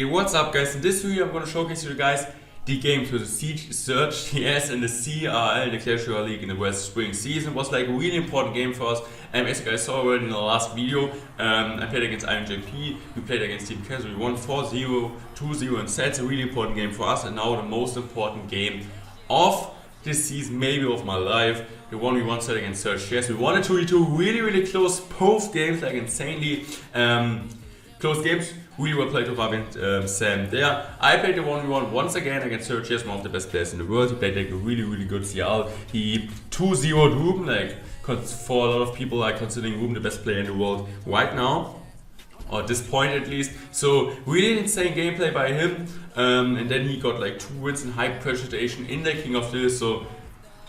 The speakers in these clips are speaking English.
What's up guys? In this video I'm going to showcase you guys the game to the Surg TS and the CRL, the Clash Royale League in the West Spring season. It was like a really important game for us. As you guys saw already in the last video, I played against IMJP, we played against Team Kaiser, we won 4-0, 2-0, and that's a really important game for us, and now the most important game of this season, maybe of my life, the one we won set against Surg TS. We won a 2-2, really close, both games, like insanely close games. We were played with Rabin Sam there. I played the 1v1 once again against Surg TS, one of the best players in the world. He played like a really good CRL. He 2-0'd Ruben, like for a lot of people are considering Ruben the best player in the world right now, or at this point at least. So really insane gameplay by him, and then he got like 2 wins in high pressure situation in the King of this. So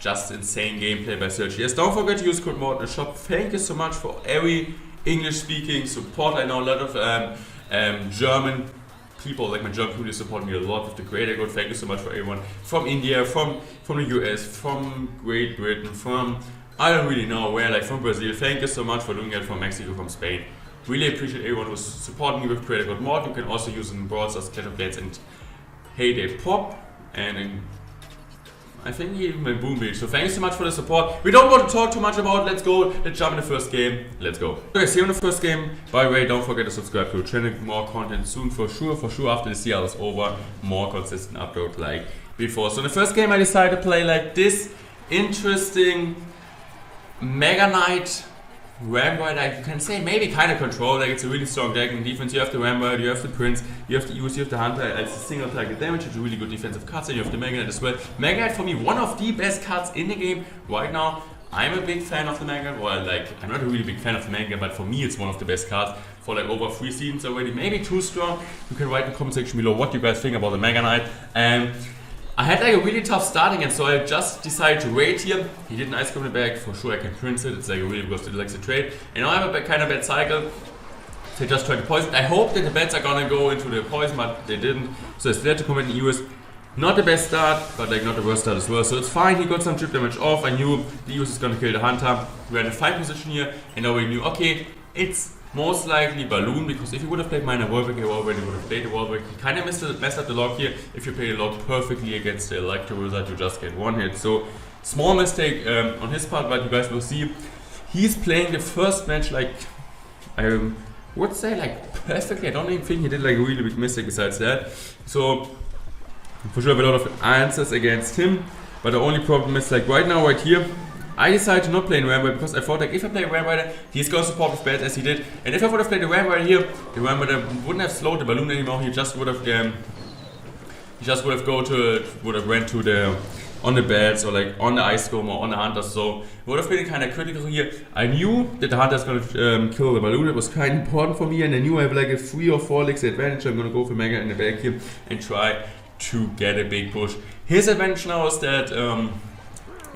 just insane gameplay by Surg TS. Don't forget to use code MORTEN in the shop. Thank you so much for every English speaking support. I know a lot of German people, like my German community, support me a lot with the creator code. Thank you so much for everyone from India, from the US, from Great Britain, from I don't really know where, like from Brazil. Thank you so much for doing it, from Mexico, from Spain. Really appreciate everyone who's supporting me with creator code MORTEN. You can also use it in Brawl Stars, Clash of Games, and Hey They Pop, and in, I think even my Boom Beach. So thank you so much for the support. We don't want to talk too much about it. Let's go. Let's jump in the first game. Let's go. Okay, see you in the first game. By the way, don't forget to subscribe to the channel. More content soon for sure. For sure, after the CRL is over, more consistent upload like before. So in the first game, I decided to play like this interesting Mega Knight Ramboy, like you can say maybe kind of control, like it's a really strong deck in defense. You have the Ramboy, you have the Prince, you have the Use, you have the Hunter as a single target damage, which is a really good defensive cards, and you have the Mega Knight as well. Mega Knight for me, one of the best cards in the game right now. I'm a big fan of the Mega Knight, well, like I'm not a really big fan of the Mega Knight, but for me it's one of the best cards for like over 3 seasons already, maybe too strong. You can write in the comment section below what you guys think about the Mega Knight. I had like a really tough starting, and so I just decided to wait here. He didn't ice cream in the bag, for sure I can Prince it, it's like a really because it likes to trade. And now I have a kind of bad cycle, so I just tried to poison. I hope that the bats are gonna go into the poison, but they didn't. So I still had to commit an EUS. Not the best start, but like not the worst start as well. So it's fine, he got some chip damage off. I knew the EUS is gonna kill the Hunter. We had a fight position here, and now we knew, okay, it's most likely Balloon, because if you would have played Minor Wallbreak, you already would have played the Wallbreak. You kind of messed up the log here. If you play the log perfectly against the Electro Wizard, you just get 1 hit. So small mistake on his part, but you guys will see. He's playing the first match like, I would say like perfectly. I don't even think he did like a really big mistake besides that. So for sure I have a lot of answers against him, but the only problem is like right now, right here, I decided to not play in Ramboy because I thought like if I play Ramboy, he's going to support with bats as he did. And if I would have played the Ramboy here, the Ramboy wouldn't have slowed the Balloon anymore. He just would have went to the on the bats or like on the Ice Storm or on the Hunter. So it would have been kind of critical here. I knew that the Hunter is going to kill the Balloon. It was kind of important for me, and I knew I have like a 3 or 4 licks advantage. I'm going to go for Mega in the back here and try to get a big push. His advantage now is that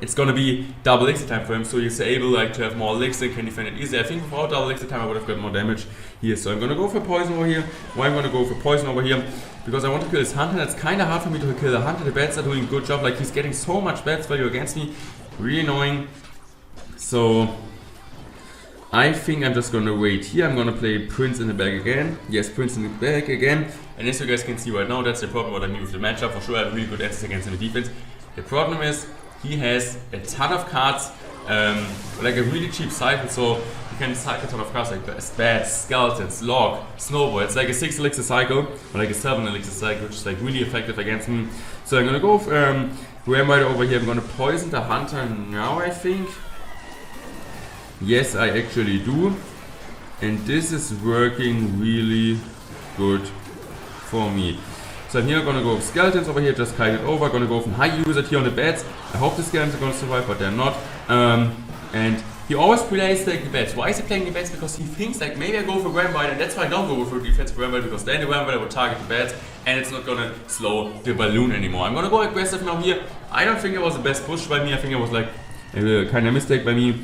it's gonna be double elixir time for him, so he's able like to have more elixir, can defend it easy. I think without double elixir time I would have got more damage here, so I'm gonna go for poison over here. Why I'm gonna go for poison over here? Because I want to kill his Hunter. That's kind of hard for me to kill the Hunter. The bats are doing a good job, like he's getting so much bats value against me, really annoying. So I think I'm just gonna wait here. I'm gonna play Prince in the bag again. Yes, Prince in the bag again. And as you guys can see right now, that's the problem what I mean with the matchup. For sure I have really good answers against him in defense. The problem is he has a ton of cards, like a really cheap cycle, so you can cycle a ton of cards like Bats, Skeletons, Log, Snowball. It's like a 6 elixir cycle, or like a 7 elixir cycle, which is like really effective against him. So I'm gonna go Ramboy over here. I'm gonna poison the Hunter now, I think. Yes, I actually do. And this is working really good for me. So I'm here gonna go with Skeletons over here, just kite it over, gonna go from high user here on the bats. I hope the Skeletons are gonna survive, but they're not. And he always plays like the bats. Why is he playing the bats? Because he thinks like maybe I go for Ramboy, and that's why I don't go for defensive Ramboy, because then the Ramboy will target the bats and it's not gonna slow the Balloon anymore. I'm gonna go aggressive now here. I don't think it was the best push by me. I think it was like a kind of mistake by me.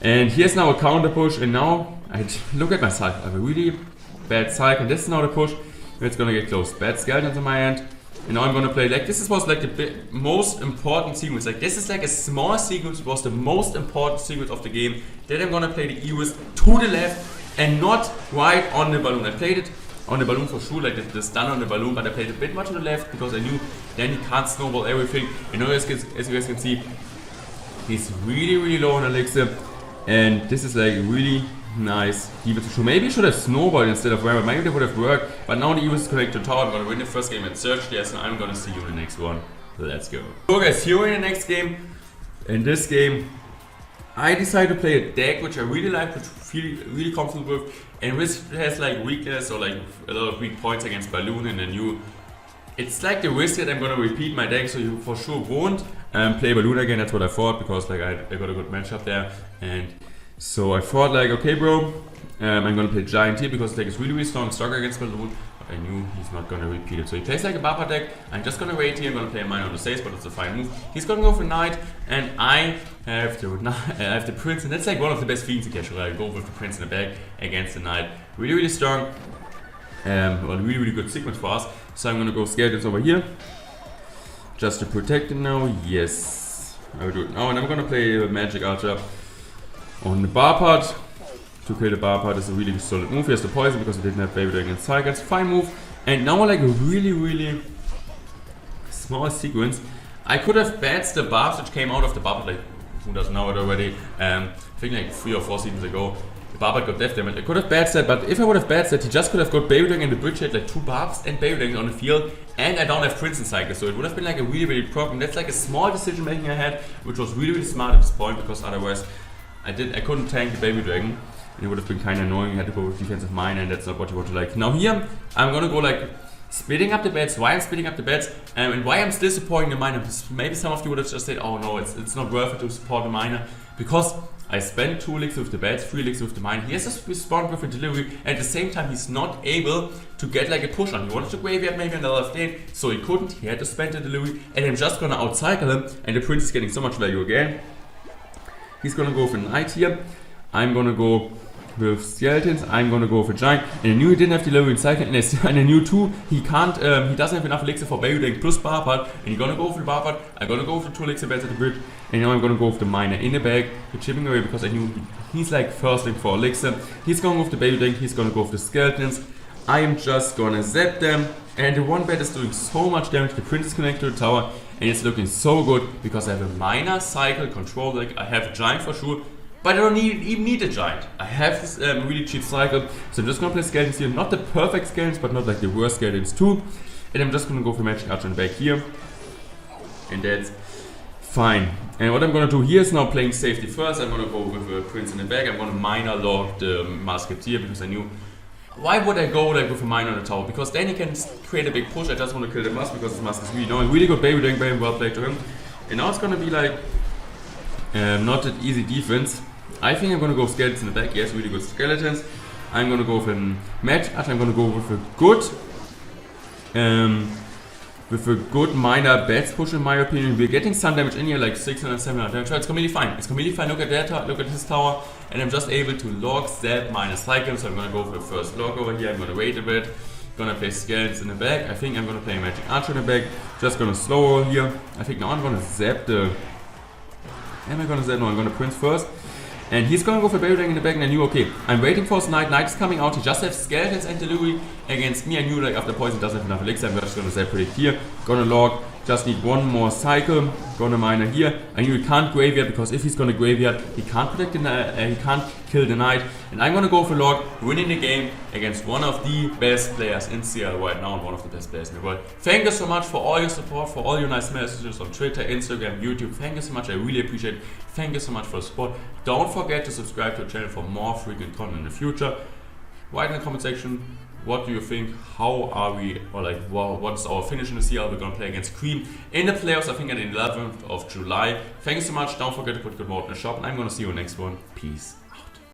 And here's now a counter push, and now I look at my cycle. I have a really bad cycle, and this is now the push. It's gonna get close. Bad Skeletons on my end. And now I'm gonna play like this was like the most important sequence. Like this is like a small sequence, it was the most important sequence of the game. Then I'm gonna play the EUS to the left and not right on the Balloon. I played it on the balloon for sure, like the stun on the balloon, but I played a bit much to the left because I knew then he can't snowball everything. You know, as you guys can see, he's really low on elixir, and this is like really nice. So maybe he should have snowballed instead of where, maybe that would have worked, but now the EVIS is connected to tower. I'm gonna win the first game at Surg TS, and I'm gonna see you in the next one. Let's go. So guys, here in the next game. In this game, I decided to play a deck which I really like, which I feel really comfortable with, and which has like weakness or like a lot of weak points against balloon and the new. It's like the risk that I'm gonna repeat my deck, so you for sure won't play balloon again. That's what I thought, because like I got a good matchup there, and so I thought like, okay bro, I'm gonna play giant here because the deck is really strong, stronger against balloon. I knew he's not gonna repeat it. So he plays like a Bapa deck. I'm just gonna wait here. I'm gonna play a mine on the saves, but it's a fine move. He's gonna go for knight, and I have the prince, and that's like one of the best feats in Clash Royale. I go with the prince in the back against the knight. Really strong. Well, really good sequence for us. So I'm gonna go skeletons over here, just to protect it now. Yes, I will do it now, and I'm gonna play a magic archer on the bar part. To kill the bar part is a really solid move. He has the poison because he didn't have baby against cycles. Fine move. And now like a really small sequence. I could have bats the barbs which came out of the bar, like who doesn't know it already. I think like 3 or 4 seasons ago. The bar got death damage. I could have bats that, but if I would have bats that, he just could have got baby and the bridge had like 2 barbs and baby on the field, and I don't have prince in cycle, so it would have been like a really problem. That's like a small decision making I had, which was really smart at this point, because otherwise I couldn't tank the baby dragon. It would have been kind of annoying. You had to go with defensive mine, and that's not what you want to like. Now here, I'm gonna go like splitting up the bets. Why I'm splitting up the bets, and why I'm still supporting the miner. Maybe some of you would have just said, oh no, it's not worth it to support the miner, because I spent 2 elixirs with the bets, 3 elixirs with the miner. He has to respond with a delivery, and at the same time he's not able to get like a push on. He wanted to graveyard maybe on the left lane, so he couldn't. He had to spend the delivery, and I'm just gonna outcycle him, and the prince is getting so much value again. He's gonna go for knight here. I'm gonna go with skeletons. I'm gonna go for giant, and I knew he didn't have delivery in cycle, and I knew too he can't. He doesn't have enough elixir for baby plus bar part, and he's gonna go for the bar part. I'm gonna go for 2 elixir beds at the bridge, and now I'm gonna go with the miner in the bag, the chipping away, because I knew he's like thirsting for elixir. He's going with the baby tank. He's gonna go with the skeletons. I am just gonna zap them, and the one bet is doing so much damage. The prince is connected to the tower, and it's looking so good because I have a miner cycle control deck. I have a giant for sure. But I don't even need a giant. I have this really cheap cycle, so I'm just gonna play skeletons here. Not the perfect skeletons, but not like the worst skeletons too. And I'm just gonna go for magic archer in the back here, and that's fine. And what I'm gonna do here is now playing safety first. I'm gonna go with a prince in the back. I'm gonna miner log the musketeer, because I knew, why would I go like with a miner on the tower? Because then he can create a big push. I just want to kill the mask, because the mask is really good baby doing very well played to him. And now it's gonna be like not an easy defense. I think I'm gonna go skeletons in the back. Yes, really good skeletons. I'm gonna go for magic archer. I'm gonna go with a good minor bats push, in my opinion. We're getting some damage in here, like 600, 700 damage. It's completely fine. It's completely fine. Look at that. Look at his tower, and I'm just able to log zap minus cycle. So I'm gonna go for the first log over here. I'm gonna wait a bit. Gonna play skeletons in the back. I think I'm gonna play magic archer in the back. Just gonna slow over here. I think now I'm gonna zap the. Am I gonna zap? No, I'm gonna prince first. And he's gonna go for baby dragon in the back, and I knew, okay, I'm waiting for his knight. Knight is coming out. He just has skeletons and delivery against me. I knew like after poison doesn't have enough elixir. I'm just gonna zap predict here. Gonna log. Just need one more cycle. Gonna miner here. I knew he can't graveyard, because if he's gonna graveyard, he can't protect the he can't kill the knight. And I'm gonna go for log, winning the game against one of the best players in CRL right now, and one of the best players in the world. Thank you so much for all your support, for all your nice messages on Twitter, Instagram, YouTube. Thank you so much. I really appreciate it. Thank you so much for the support. Don't forget to subscribe to the channel for more frequent content in the future. Write in the comment section, what do you think? How are we, or like, what's our finish in the CRL? We're gonna play against Cream in the playoffs, I think at the 11th of July. Thank you so much. Don't forget to put good morten in the shop, and I'm gonna see you in the next one. Peace.